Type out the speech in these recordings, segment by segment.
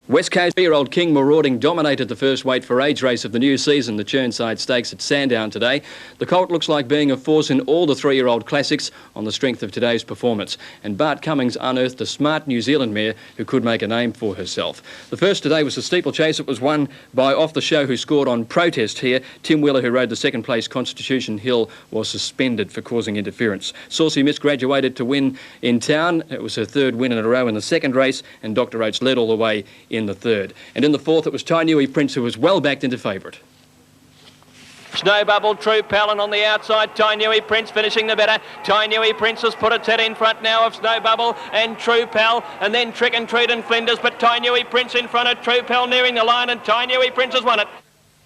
West Coast 3-year-old King Marauding dominated the first weight for age race of the new season, the Chirnside Stakes at Sandown today. The colt looks like being a force in all the 3-year-old classics on the strength of today's performance. And Bart Cummings unearthed a smart New Zealand mare who could make a name for herself. The first today was the steeplechase. It was won by Off the Show, who scored on protest here. Tim Wheeler, who rode the second place Constitution Hill, was suspended for causing interference. Saucy Miss graduated to win in town. It was her third win in a row in the second race, and Dr. Oates led all the way in the third. And in the fourth, it was Tainui Prince, who was well backed into favourite. Snowbubble, True Pal, and on the outside, Tainui Prince finishing the better. Tainui Prince has put its head in front now of Snowbubble and True Pal, and then Trick and Treat and Flinders, but Tainui Prince in front of True Pal nearing the line, and Tainui Prince has won it.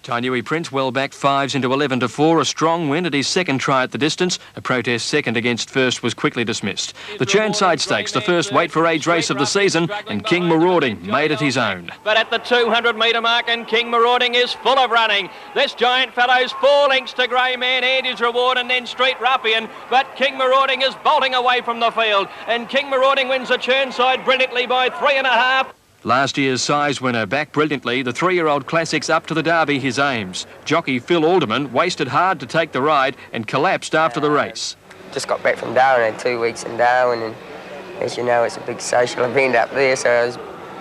Tainui Prince well backed 5s into 11 to 4, a strong win at his second try at the distance. A protest second against first was quickly dismissed. The Chirnside Stakes, the first weight for age race of the season, and King Marauding made it his own. But at the 200 metre mark, and King Marauding is full of running. This giant fellow's 4 lengths to Grey Man, Andy's Reward, and then Street Ruffian. But King Marauding is bolting away from the field, and King Marauding wins the Chirnside brilliantly by 3.5. Last year's size winner back brilliantly, the 3-year-old classics up to the Derby his aims. Jockey Phil Alderman wasted hard to take the ride and collapsed after the race. Just got back from Darwin, had 2 weeks in Darwin, and as you know, it's a big social event up there, so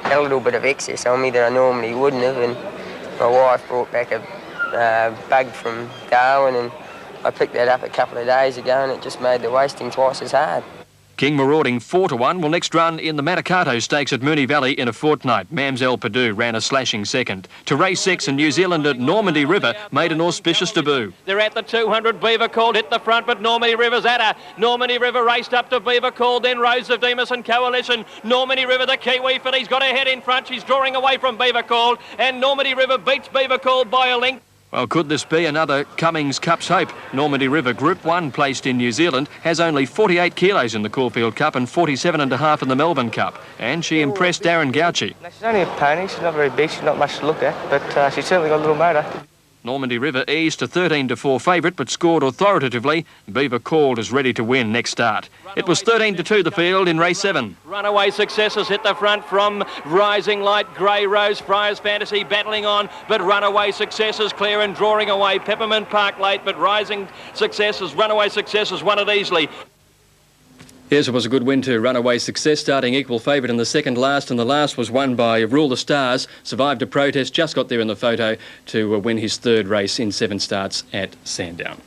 I had a little bit of excess on me that I normally wouldn't have, and my wife brought back a bug from Darwin, and I picked that up a couple of days ago, and it just made the wasting twice as hard. King Marauding 4-1 will next run in the Manikato Stakes at Moonee Valley in a fortnight. Mamselle Perdue ran a slashing second. To race 6 in New Zealand at Normandy River made an auspicious debut. They're at the 200. Beaver Called hit the front, but Normandy River's at her. Normandy River raced up to Beaver Called, then Rose of Demas and Coalition. Normandy River, the Kiwi filly's got her head in front. She's drawing away from Beaver Called, and Normandy River beats Beaver Called by a length. Well, could this be another Cummings Cup's hope? Normandy River, Group 1 placed in New Zealand, has only 48 kilos in the Caulfield Cup and 47.5 in the Melbourne Cup. And she impressed Darren Gauci. She's only a pony, she's not very big, she's not much to look at, but she's certainly got a little motor. Normandy River eased to 13 to 4 favourite, but scored authoritatively. Beaver Called is ready to win next start. It was 13 to 2 the field in race 7. Runaway Successes hit the front from Rising Light, Grey Rose, Friars Fantasy battling on, but Runaway Successes clear and drawing away. Peppermint Park late, but Runaway Successes won it easily. Yes, it was a good win to Runaway Success, starting equal favourite in the second last, and the last was won by Rule the Stars. Survived a protest, just got there in the photo to win his third race in 7 starts at Sandown.